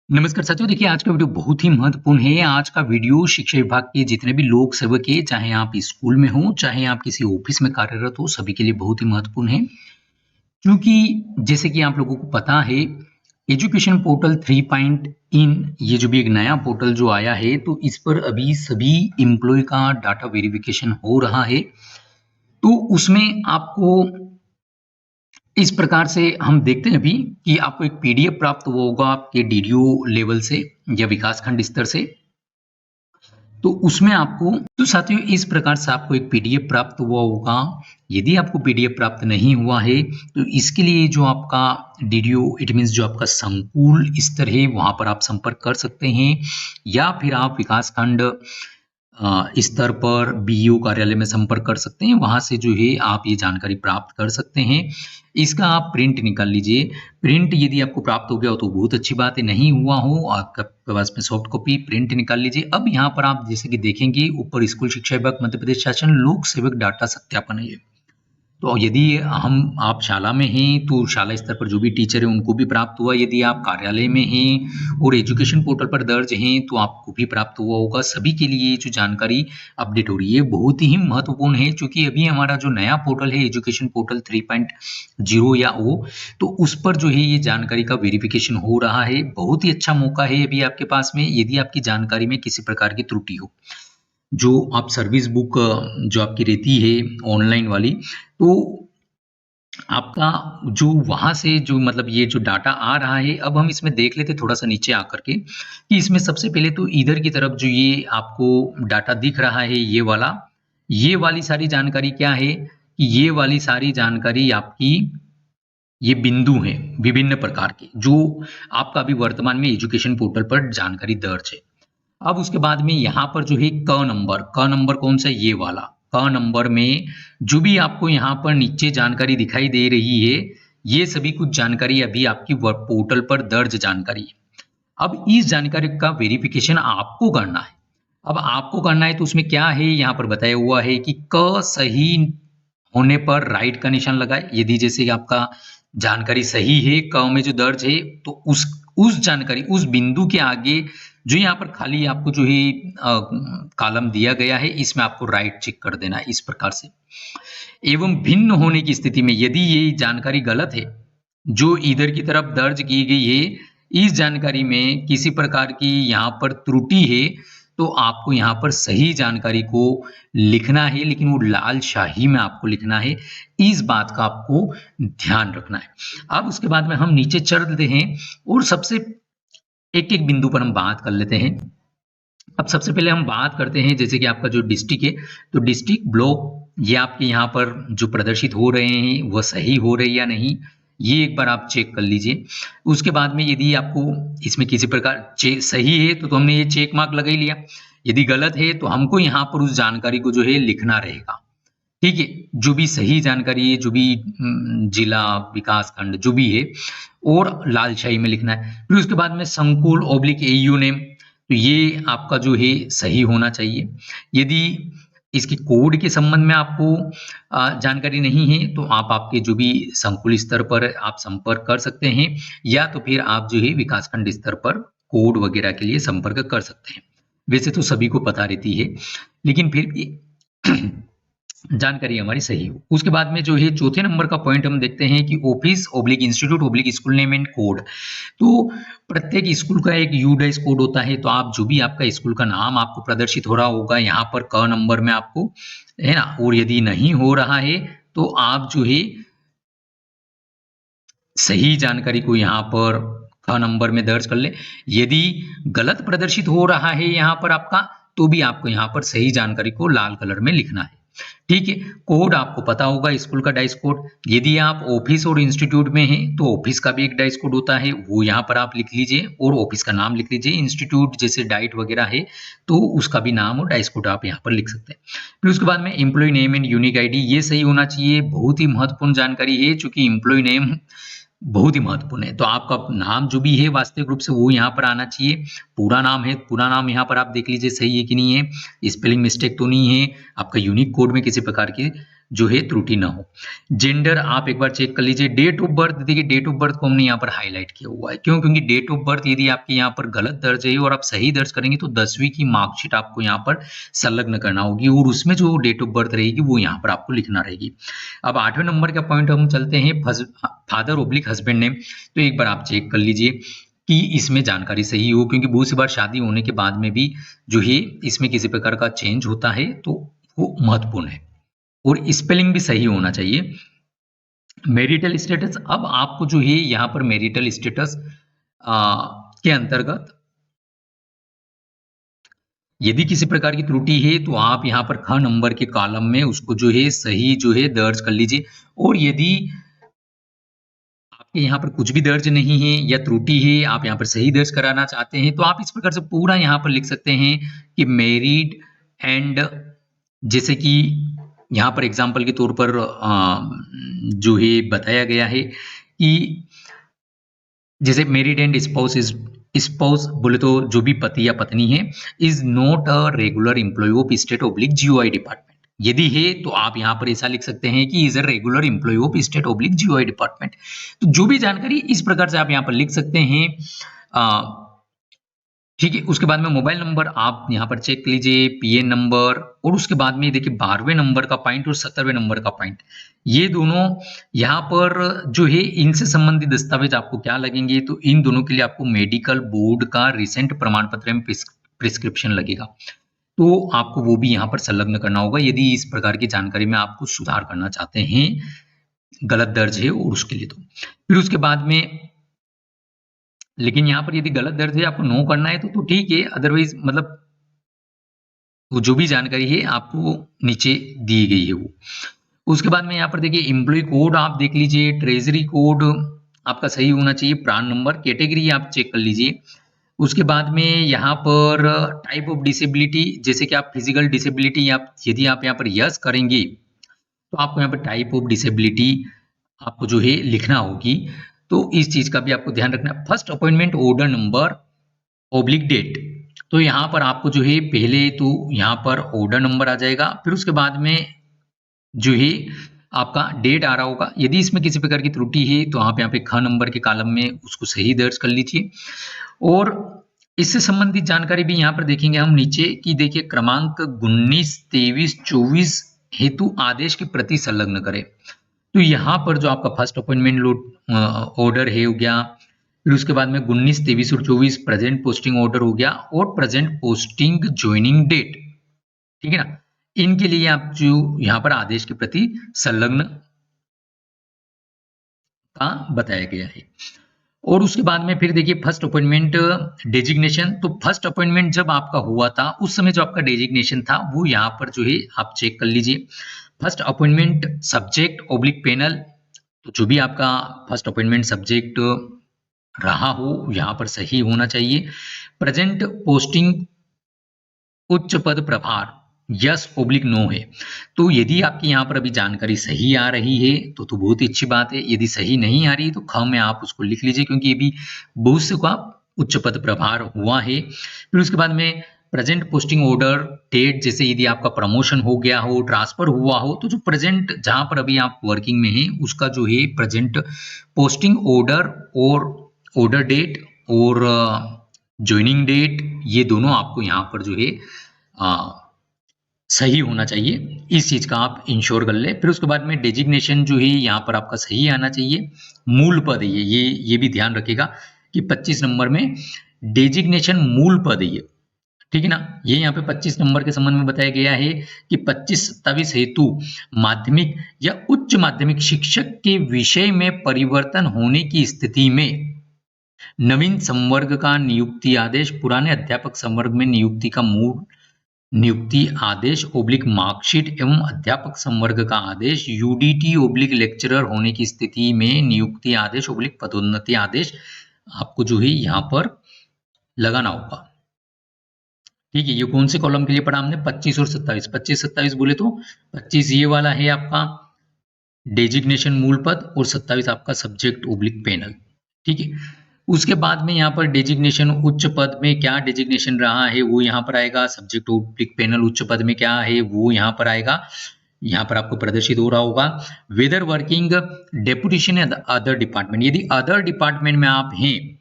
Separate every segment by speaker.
Speaker 1: नमस्कार साथियों, देखिए आज का वीडियो बहुत ही महत्वपूर्ण है। आज का वीडियो शिक्षा विभाग के जितने भी लोक सेवक हैं, चाहे आप स्कूल में हो, चाहे आप किसी ऑफिस में कार्यरत हो, सभी के लिए बहुत ही महत्वपूर्ण है। क्योंकि जैसे कि आप लोगों को पता है, एजुकेशन पोर्टल 3 इन ये जो भी एक नया पोर्टल जो आया है, तो इस पर अभी सभी एम्प्लॉय का डाटा वेरिफिकेशन हो रहा है। तो उसमें आपको इस प्रकार से हम देखते हैं अभी कि आपको एक पीडीएफ प्राप्त हुआ होगा आपके डीडीओ लेवल से या विकासखंड स्तर से। तो उसमें आपको तो साथियों इस प्रकार से आपको एक पीडीएफ प्राप्त हुआ होगा। यदि आपको पीडीएफ प्राप्त नहीं हुआ है तो इसके लिए जो आपका डीडीओ इट मीन्स जो आपका संकुल स्तर है वहां पर आप संपर्क कर सकते हैं, या फिर आप विकासखंड स्तर पर बीईओ कार्यालय में संपर्क कर सकते हैं। वहां से जो है आप ये जानकारी प्राप्त कर सकते हैं। इसका आप प्रिंट निकाल लीजिए। प्रिंट यदि आपको प्राप्त हो गया हो तो बहुत अच्छी बात है, नहीं हुआ हो आपके पास में सॉफ्ट कॉपी प्रिंट निकाल लीजिए। अब यहाँ पर आप जैसे कि देखेंगे ऊपर स्कूल शिक्षा विभाग मध्य प्रदेश शासन लोक सेवक डाटा सत्यापन है ये। तो यदि आप शाला में हैं तो शाला स्तर पर जो भी टीचर है उनको भी प्राप्त हुआ। यदि आप कार्यालय में हैं और एजुकेशन पोर्टल पर दर्ज हैं तो आपको भी प्राप्त हुआ होगा। सभी के लिए जो जानकारी अपडेट हो रही है बहुत ही महत्वपूर्ण है, क्योंकि अभी हमारा जो नया पोर्टल है एजुकेशन पोर्टल 3.0 या ओ, तो उस पर जो है ये जानकारी का वेरिफिकेशन हो रहा है। बहुत ही अच्छा मौका है अभी आपके पास में। यदि आपकी जानकारी में किसी प्रकार की त्रुटि हो, जो आप सर्विस बुक जो आपकी रहती है ऑनलाइन वाली, तो आपका जो वहां से जो मतलब ये जो डाटा आ रहा है, अब हम इसमें देख लेते थोड़ा सा नीचे आकर के कि इसमें सबसे पहले तो इधर की तरफ जो ये आपको डाटा दिख रहा है ये वाली सारी जानकारी क्या है कि ये वाली सारी जानकारी आपकी ये बिंदु हैं विभिन्न प्रकार के, जो आपका अभी वर्तमान में एजुकेशन पोर्टल पर जानकारी दर्ज है। अब उसके बाद में यहाँ पर जो है क नंबर कौन सा, ये वाला क नंबर में जो भी आपको यहाँ पर नीचे जानकारी दिखाई दे रही है, ये सभी कुछ जानकारी अभी आपकी पोर्टल पर दर्ज जानकारी है। अब इस जानकारी का वेरिफिकेशन आपको करना है। अब आपको करना है तो उसमें क्या है, यहाँ पर बताया हुआ है कि क सही होने पर राइट का निशान लगाए। यदि जैसे आपका जानकारी सही है, क में जो दर्ज है, तो उस जानकारी उस बिंदु के आगे जो यहाँ पर खाली आपको जो है कॉलम दिया गया है, इसमें आपको राइट चेक कर देना है इस प्रकार से। एवं भिन्न होने की स्थिति में यदि ये जानकारी गलत है जो इधर की तरफ दर्ज की गई है, इस जानकारी में किसी प्रकार की यहाँ पर त्रुटि है, तो आपको यहाँ पर सही जानकारी को लिखना है, लेकिन वो लाल शाही में आपको लिखना है। इस बात का आपको ध्यान रखना है। अब उसके बाद में हम नीचे चल देते हैं और सबसे एक एक बिंदु पर हम बात कर लेते हैं। अब सबसे पहले हम बात करते हैं जैसे कि आपका जो डिस्ट्रिक्ट है, तो डिस्ट्रिक्ट ब्लॉक ये आपके यहाँ पर जो प्रदर्शित हो रहे हैं वह सही हो रहे या नहीं, ये एक बार आप चेक कर लीजिए। उसके बाद में यदि आपको इसमें किसी प्रकार सही है तो हमने ये चेक मार्क लगा ही लिया। यदि गलत है तो हमको यहाँ पर उस जानकारी को जो है लिखना रहेगा। ठीक है, जो भी सही जानकारी है, जो भी जिला विकास खंड जो भी है, और लाल शाही में लिखना है। फिर उसके बाद में संकुल ओब्लिक एयू नेम, तो ये आपका जो है सही होना चाहिए। यदि इसके कोड के संबंध में आपको जानकारी नहीं है तो आप आपके जो भी संकुल स्तर पर आप संपर्क कर सकते हैं, या तो फिर आप जो है विकासखंड स्तर पर कोड वगैरह के लिए संपर्क कर सकते हैं। वैसे तो सभी को पता रहती है, लेकिन फिर भी जानकारी हमारी सही हो। उसके बाद में जो है चौथे नंबर का पॉइंट हम देखते हैं कि office oblique institute oblique school name and code. तो प्रत्येक स्कूल का एक यूडाइस कोड होता है, तो आप जो भी आपका स्कूल का नाम आपको प्रदर्शित हो रहा होगा यहाँ पर क नंबर में आपको, है ना। और यदि नहीं हो रहा है तो आप जो है सही जानकारी को यहाँ पर क नंबर में दर्ज कर ले। यदि गलत प्रदर्शित हो रहा है यहाँ पर आपका, तो भी आपको यहाँ पर सही जानकारी को लाल कलर में लिखना है। ठीक है, कोड आपको पता होगा स्कूल का डाइस कोड। यदि आप ऑफिस और इंस्टीट्यूट में हैं तो ऑफिस का भी एक डाइस कोड होता है, वो यहाँ पर आप लिख लीजिए और ऑफिस का नाम लिख लीजिए। इंस्टीट्यूट जैसे डाइट वगैरह है तो उसका भी नाम और डाइस कोड आप यहाँ पर लिख सकते हैं। फिर उसके बाद में employee name and unique ID, ये सही होना चाहिए। बहुत ही महत्वपूर्ण जानकारी है, चूंकि एम्प्लॉय नेम बहुत ही महत्वपूर्ण है, तो आपका नाम जो भी है वास्तविक रूप से वो यहाँ पर आना चाहिए। पूरा नाम है, पूरा नाम यहाँ पर आप देख लीजिए सही है कि नहीं है, स्पेलिंग मिस्टेक तो नहीं है। आपका यूनिक कोड में किसी प्रकार की जो है त्रुटि ना हो। जेंडर आप एक बार चेक कर लीजिए। डेट ऑफ बर्थ, देखिए डेट ऑफ बर्थ को हमने यहाँ पर हाईलाइट किया हुआ है, क्यों? क्योंकि डेट ऑफ बर्थ यदि आपके यहाँ पर गलत दर्ज है और आप सही दर्ज करेंगे तो 10वीं की मार्कशीट आपको यहाँ पर संलग्न करना होगी और उसमें जो डेट ऑफ बर्थ रहेगी वो यहाँ पर आपको लिखना रहेगी। अब 8वें नंबर का पॉइंट हम चलते हैं फादर ऑब्लिक हस्बैंड नेम। तो एक बार आप चेक कर लीजिए कि इसमें जानकारी सही हो, क्योंकि बहुत सी बार शादी होने के बाद में भी जो है इसमें किसी प्रकार का चेंज होता है तो वो महत्वपूर्ण है। और स्पेलिंग भी सही होना चाहिए। मैरिटल स्टेटस, अब आपको जो है यहाँ पर मैरिटल स्टेटस के अंतर्गत यदि किसी प्रकार की त्रुटि है तो आप यहाँ पर ख नंबर के कॉलम में उसको जो है सही जो है दर्ज कर लीजिए। और यदि आपके यहाँ पर कुछ भी दर्ज नहीं है या त्रुटि है, आप यहाँ पर सही दर्ज कराना चाहते हैं, तो आप इस प्रकार से पूरा यहाँ पर लिख सकते हैं कि मैरिड एंड, जैसे कि यहाँ पर एग्जाम्पल के तौर पर जो है बताया गया है कि जैसे मैरिड एंड स्पाउस बोले तो जो भी पति या पत्नी है, is not a regular employee of state oblique GOI department. यदि है तो आप यहाँ पर ऐसा लिख सकते हैं कि is a regular employee of state oblique GOI department. तो जो भी जानकारी इस प्रकार से आप यहाँ पर लिख सकते हैं। ठीक है, उसके बाद में मोबाइल नंबर आप यहाँ पर चेक लीजिए, पीएन नंबर, और उसके बाद में देखिए 12वें नंबर का पॉइंट और 17वें नंबर का पॉइंट, ये दोनों यहाँ पर जो है इनसे संबंधित दस्तावेज आपको क्या लगेंगे, तो इन दोनों के लिए आपको मेडिकल बोर्ड का रिसेंट प्रमाण पत्र में प्रिस्क्रिप्शन लगेगा, तो आपको वो भी यहाँ पर संलग्न करना होगा यदि इस प्रकार की जानकारी में आपको सुधार करना चाहते हैं, गलत दर्ज है और उसके लिए। तो फिर उसके बाद में, लेकिन यहाँ पर यदि गलत दर्ज है आपको नो करना है तो ठीक है, अदरवाइज मतलब वो जो भी जानकारी है आपको नीचे दी गई है वो। उसके बाद में यहाँ पर देखिए एम्प्लॉय कोड आप देख लीजिए, ट्रेजरी कोड आपका सही होना चाहिए, प्रान नंबर, कैटेगरी आप चेक कर लीजिए। उसके बाद में यहाँ पर टाइप ऑफ डिसेबिलिटी, जैसे कि आप फिजिकल डिसेबिलिटी यदि आप यहाँ पर यस करेंगे तो आपको यहाँ पर टाइप ऑफ डिसेबिलिटी आपको जो है लिखना होगी, तो इस चीज का भी आपको ध्यान रखना। First appointment order number oblique date, तो यहाँ पर आपको जो है पहले तो यहाँ पर ऑर्डर नंबर आ जाएगा, फिर उसके बाद में जो है आपका डेट आ रहा होगा। यदि इसमें किसी प्रकार की त्रुटि है तो आप यहाँ पे ख नंबर के कॉलम में उसको सही दर्ज कर लीजिए। और इससे संबंधित जानकारी भी यहाँ पर देखेंगे हम नीचे कि देखिए क्रमांक 19, 23, 24 हेतु आदेश की प्रति संलग्न करें। तो यहाँ पर जो आपका फर्स्ट अपॉइंटमेंट ऑर्डर है हो गया, फिर उसके बाद में 19, 23 और 24 प्रेजेंट पोस्टिंग ऑर्डर हो गया, और प्रेजेंट पोस्टिंग ज्वाइनिंग डेट, ठीक है ना, इनके लिए आप जो यहाँ पर आदेश के प्रति संलग्न का बताया गया है। और उसके बाद में फिर देखिए फर्स्ट अपॉइंटमेंट डेजिग्नेशन, तो फर्स्ट अपॉइंटमेंट जब आपका हुआ था उस समय जो आपका डेजिग्नेशन था वो यहाँ पर जो है आप चेक कर लीजिए। First appointment subject oblique panel, तो जो भी आपका फर्स्ट अपॉइंटमेंट सब्जेक्ट रहा हो यहाँ पर सही होना चाहिए। प्रेजेंट पोस्टिंग उच्च पद प्रभार, यस ऑब्लिक नो है, तो यदि आपकी यहाँ पर अभी जानकारी सही आ रही है तो बहुत ही अच्छी बात है, यदि सही नहीं आ रही है तो ख में आप उसको लिख लीजिए, क्योंकि ये भी बहुत से का उच्च पद प्रभार हुआ है। फिर उसके बाद में प्रेजेंट पोस्टिंग ऑर्डर डेट, जैसे यदि आपका प्रमोशन हो गया हो, ट्रांसफर हुआ हो, तो जो प्रेजेंट जहां पर अभी आप वर्किंग में हैं उसका जो है प्रेजेंट पोस्टिंग ऑर्डर और ऑर्डर डेट और ज्वाइनिंग डेट, ये दोनों आपको यहाँ पर जो है सही होना चाहिए, इस चीज का आप इंश्योर कर ले। फिर उसके बाद में डेजिग्नेशन जो है यहाँ पर आपका सही आना चाहिए, मूल पद है ये भी ध्यान रखिएगा कि 25 नंबर में डेजिग्नेशन मूल पद है, ठीक है ना। ये यहाँ पे 25 नंबर के संबंध में बताया गया है कि 25-27 हेतु माध्यमिक या उच्च माध्यमिक शिक्षक के विषय में परिवर्तन होने की स्थिति में नवीन संवर्ग का नियुक्ति आदेश, पुराने अध्यापक संवर्ग में नियुक्ति का मूल नियुक्ति आदेश ओब्लिक मार्कशीट एवं अध्यापक संवर्ग का आदेश, यूडीटी ओब्लिक लेक्चरर होने की स्थिति में नियुक्ति आदेश ओब्लिक पदोन्नति आदेश आपको जो है यहाँ पर लगाना होगा, ठीक है। ये कौन से कॉलम के लिए पढ़ा हमने, 25 और 27। 25-27 बोले तो 25 ये वाला है आपका डेजिग्नेशन मूल पद और 27 आपका सब्जेक्ट ओब्लिक पैनल, ठीक है। उसके बाद में यहाँ पर डेजिग्नेशन उच्च पद में क्या डेजिग्नेशन रहा है वो यहाँ पर आएगा, सब्जेक्ट ओब्लिक पैनल उच्च पद में क्या है वो यहाँ पर आएगा। यहाँ पर आपको प्रदर्शित हो रहा होगा। Whether working deputation other department, यदि अदर डिपार्टमेंट में आप हैं,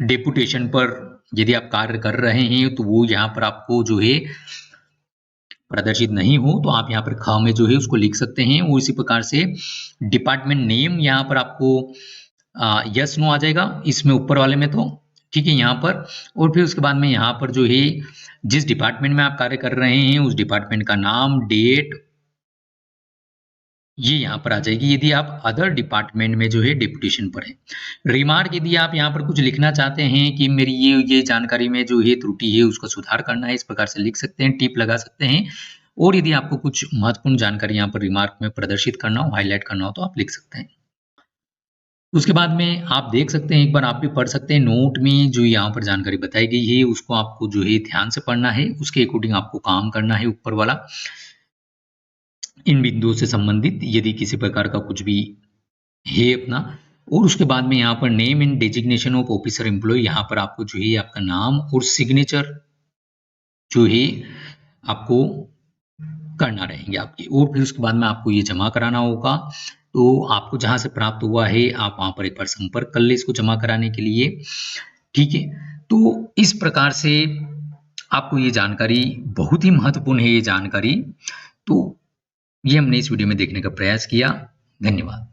Speaker 1: डेपुटेशन पर यदि आप कार्य कर रहे हैं, तो वो यहाँ पर आपको जो है प्रदर्शित नहीं हो, तो आप यहाँ पर ख में जो है उसको लिख सकते हैं। वो इसी प्रकार से डिपार्टमेंट नेम यहाँ पर आपको यस नो आ जाएगा इसमें ऊपर वाले में, तो ठीक है यहाँ पर। और फिर उसके बाद में यहाँ पर जो है जिस डिपार्टमेंट में आप कार्य कर रहे हैं उस डिपार्टमेंट का नाम, डेट, ये यहाँ पर आ जाएगी यदि आप अदर डिपार्टमेंट में जो है डिप्यूटेशन पर है। रिमार्क, यदि आप यहाँ पर कुछ लिखना चाहते हैं कि मेरी ये जानकारी में जो है त्रुटि है उसका सुधार करना है, इस प्रकार से लिख सकते हैं, टिप लगा सकते हैं। और यदि आपको कुछ महत्वपूर्ण जानकारी यहाँ पर रिमार्क में प्रदर्शित करना हो, हाईलाइट करना हो, तो आप लिख सकते हैं। उसके बाद में आप देख सकते हैं, एक बार आप भी पढ़ सकते हैं, नोट में जो यहाँ पर जानकारी बताई गई है उसको आपको जो है ध्यान से पढ़ना है, उसके अकॉर्डिंग आपको काम करना है ऊपर वाला, इन बिंदुओं से संबंधित यदि किसी प्रकार का कुछ भी है अपना। और उसके बाद में यहाँ पर name and designation of officer employee, यहाँ पर आपको जो है आपका नाम और सिग्नेचर जो है आपको करना रहेंगे आपके। और फिर उसके बाद में आपको ये जमा कराना होगा, तो आपको जहां से प्राप्त हुआ है आप वहां पर एक बार संपर्क कर ले इसको जमा कराने के लिए, ठीक है। तो इस प्रकार से आपको ये जानकारी बहुत ही महत्वपूर्ण है, ये जानकारी तो ये हमने इस वीडियो में देखने का प्रयास किया। धन्यवाद।